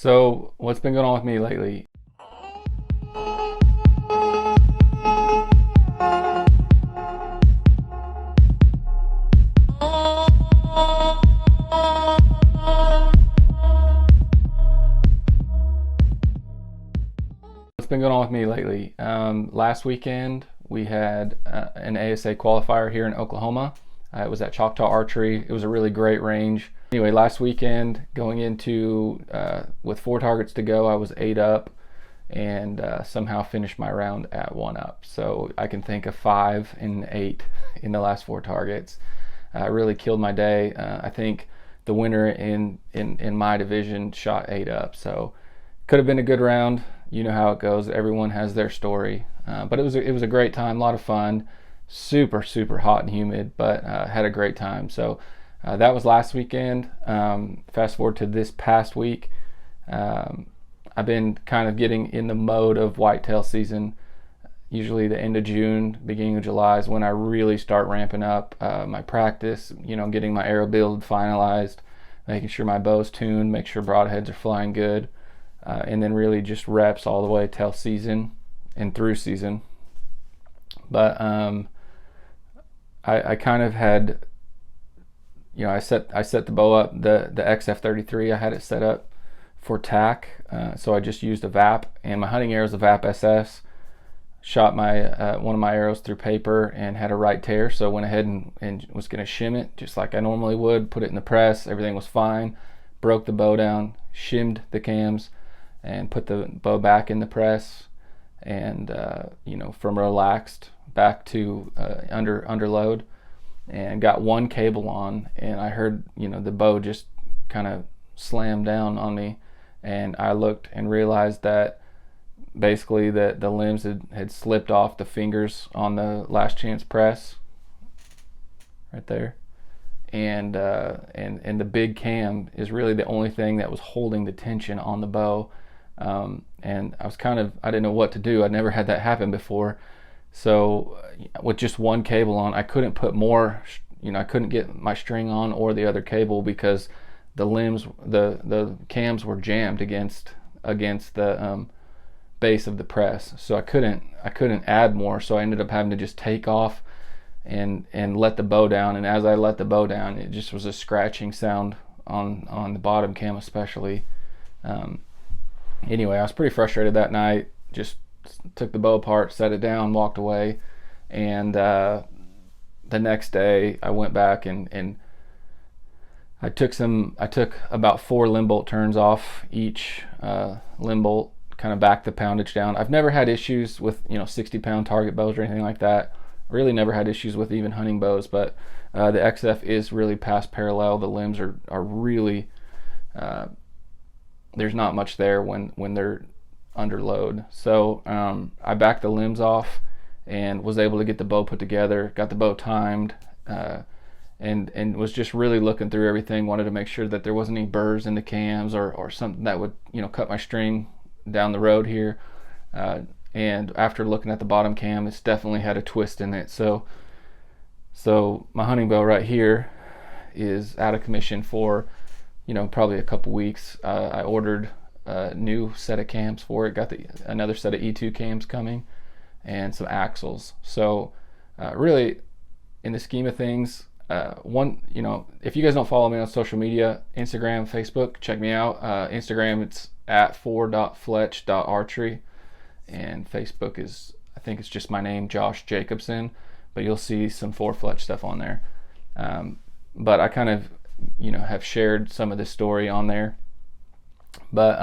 So, what's been going on with me lately? What's been going on with me lately? Last weekend we had an ASA qualifier here in Oklahoma. It was at Choctaw Archery. It was a really great range. Anyway, last weekend, going into with 4 targets to go, I was 8 up and somehow finished my round at 1 up. So I can think of 5 and 8 in the last 4 targets. Really killed my day. I think the winner in my division shot 8 up. So could have been a good round. You know how it goes. Everyone has their story. But it was a great time, a lot of fun. Super hot and humid, but had a great time. So that was last weekend. Fast forward to this past week. I've been kind of getting in the mode of whitetail season. Usually the end of June, beginning of July is when I really start ramping up my practice, getting my arrow build finalized, making sure my bow's tuned, make sure broadheads are flying good, and then really just reps all the way till season and through season. But I kind of had, I set the bow up, the XF33, I had it set up for tack, so I just used a VAP, and my hunting arrow is a VAP SS. Shot my one of my arrows through paper and had a right tear, so I went ahead and was going to shim it just like I normally would, put it in the press, everything was fine, broke the bow down, shimmed the cams, and put the bow back in the press, and from relaxed back to under load, and got one cable on, and I heard the bow just kind of slam down on me, and I looked and realized that basically the limbs had slipped off the fingers on the last chance press right there, and the big cam is really the only thing that was holding the tension on the bow, and I didn't know what to do. I'd never had that happen before, so with just one cable on, I couldn't put more, I couldn't get my string on or the other cable because the limbs, the cams were jammed against the base of the press, so I couldn't add more, so I ended up having to just take off and let the bow down, and as I let the bow down, it just was a scratching sound on the bottom cam especially. Anyway, I was pretty frustrated that night, just took the bow apart, set it down, walked away, and the next day I went back and I took about 4 limb bolt turns off each limb bolt, kind of back the poundage down. I've never had issues with 60-pound target bows or anything like that. Really never had issues with even hunting bows, but the XF is really past parallel. The limbs are really there's not much there when they're under load. So I backed the limbs off and was able to get the bow put together, got the bow timed, and was just really looking through everything. Wanted to make sure that there wasn't any burrs in the cams or something that would cut my string down the road here, and after looking at the bottom cam, it's definitely had a twist in it, so my hunting bow right here is out of commission for probably a couple weeks. I ordered a new set of cams for it, got another set of E2 cams coming, and some axles. So really, in the scheme of things, if you guys don't follow me on social media, Instagram, Facebook, check me out. Instagram, it's at 4.fletch.archery, and Facebook is, I think it's just my name, Josh Jacobson, but you'll see some 4Fletch stuff on there. But I kind of have shared some of this story on there, but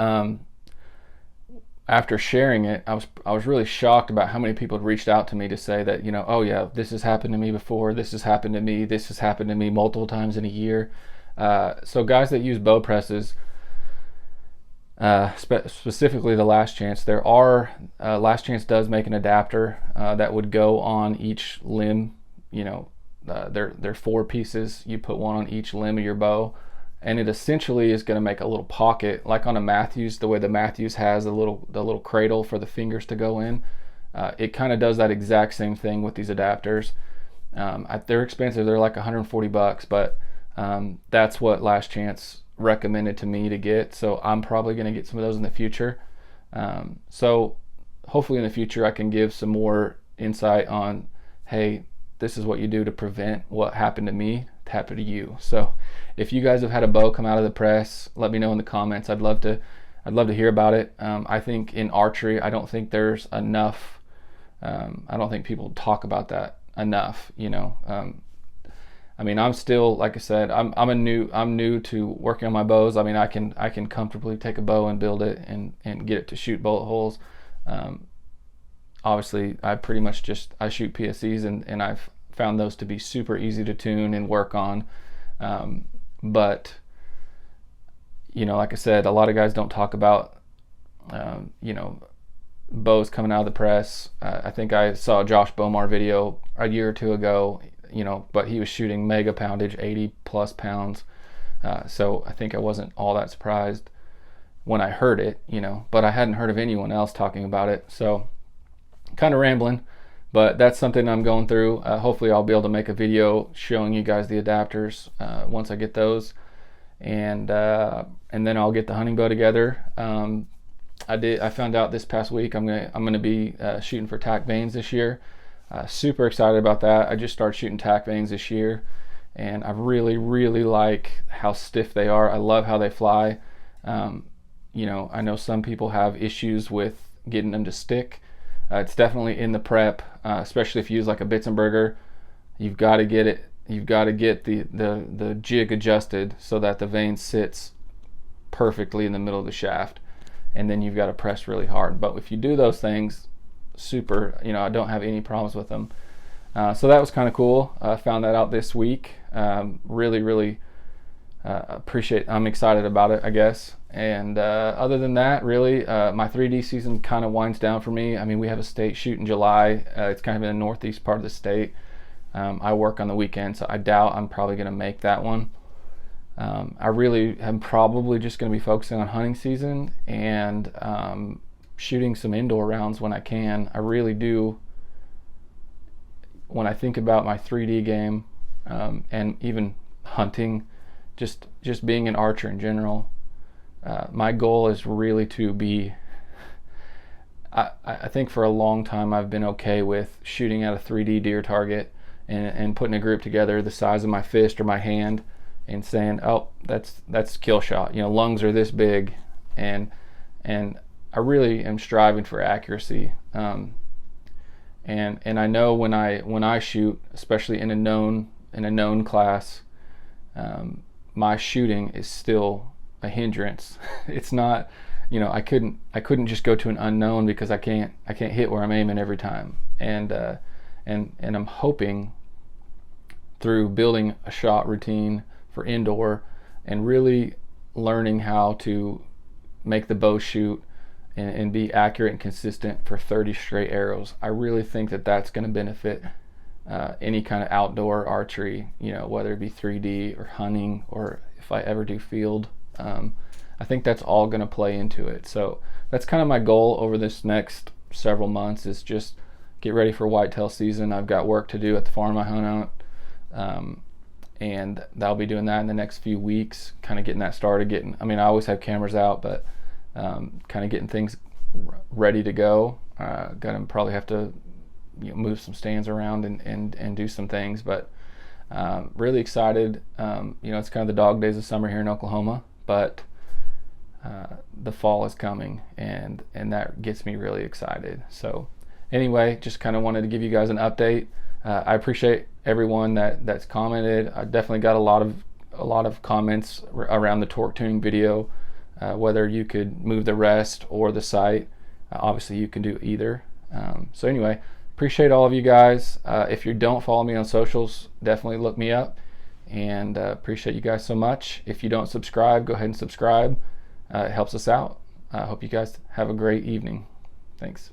after sharing it, I was really shocked about how many people had reached out to me to say that oh yeah, this has happened to me before, this has happened to me, this has happened to me multiple times in a year. So guys that use bow presses, specifically the Last Chance, there are Last Chance does make an adapter that would go on each limb. They're 4 pieces. You put one on each limb of your bow, and it essentially is going to make a little pocket, like on a Mathews, the way the Mathews has the little cradle for the fingers to go in. It kind of does that exact same thing with these adapters. They're expensive. They're like $140, but that's what Last Chance recommended to me to get, so I'm probably going to get some of those in the future. So hopefully in the future I can give some more insight on, hey, this is what you do to prevent what happened to me to happen to you. So if you guys have had a bow come out of the press, let me know in the comments. I'd love to hear about it. I think in archery, I don't think there's enough. I don't think people talk about that enough. I mean, I'm still, like I said, I'm new to working on my bows. I mean, I can comfortably take a bow and build it and get it to shoot bullet holes. Obviously, I pretty much I shoot PSEs, and I've found those to be super easy to tune and work on. But like I said, a lot of guys don't talk about bows coming out of the press. I think I saw a Josh Bomar video a year or two ago, but he was shooting mega poundage, 80 plus pounds. So I think I wasn't all that surprised when I heard it, but I hadn't heard of anyone else talking about it. So kind of rambling, but that's something I'm going through. Hopefully I'll be able to make a video showing you guys the adapters once I get those, and then I'll get the hunting bow together. I found out this past week I'm gonna be shooting for tack vanes this year. Super excited about that. I just started shooting tack vanes this year, and I really like how stiff they are. I love how they fly. I know some people have issues with getting them to stick. It's definitely in the prep, especially if you use like a Bitzenberger. You've got to get it. You've got to get the jig adjusted so that the vane sits perfectly in the middle of the shaft, and then you've got to press really hard. But if you do those things, super. I don't have any problems with them. So that was kind of cool. I found that out this week. Really appreciate. I'm excited about it, I guess. And other than that, really, my 3D season kind of winds down for me. I mean, we have a state shoot in July. It's kind of in the northeast part of the state. I work on the weekend, so I doubt I'm probably going to make that one. I really am probably just going to be focusing on hunting season and shooting some indoor rounds when I can. I really do. When I think about my 3D game and even hunting, just being an archer in general, my goal is really to be, I think for a long time I've been okay with shooting at a 3D deer target and putting a group together the size of my fist or my hand and saying, oh, that's kill shot. Lungs are this big, and I really am striving for accuracy. And I know when I shoot, especially in a known class, my shooting is still a hindrance. It's not, I couldn't just go to an unknown because I can't hit where I'm aiming every time. And I'm hoping through building a shot routine for indoor and really learning how to make the bow shoot and be accurate and consistent for 30 straight arrows. I really think that that's going to benefit any kind of outdoor archery, whether it be 3D or hunting, or if I ever do field. I think that's all going to play into it. So that's kind of my goal over this next several months, is just get ready for whitetail season. I've got work to do at the farm I hunt out, and I'll be doing that in the next few weeks, kind of getting that started. I always have cameras out, but kind of getting things ready to go. Gonna probably have to move some stands around and do some things, but really excited. It's kind of the dog days of summer here in Oklahoma, but the fall is coming, and that gets me really excited. So anyway, just kind of wanted to give you guys an update. I appreciate everyone that's commented. I definitely got a lot of comments around the torque tuning video, whether you could move the rest or the sight. Obviously you can do either. So anyway, appreciate all of you guys. If you don't follow me on socials, definitely look me up, and appreciate you guys so much. If you don't subscribe, go ahead and subscribe. It helps us out. I hope you guys have a great evening. Thanks.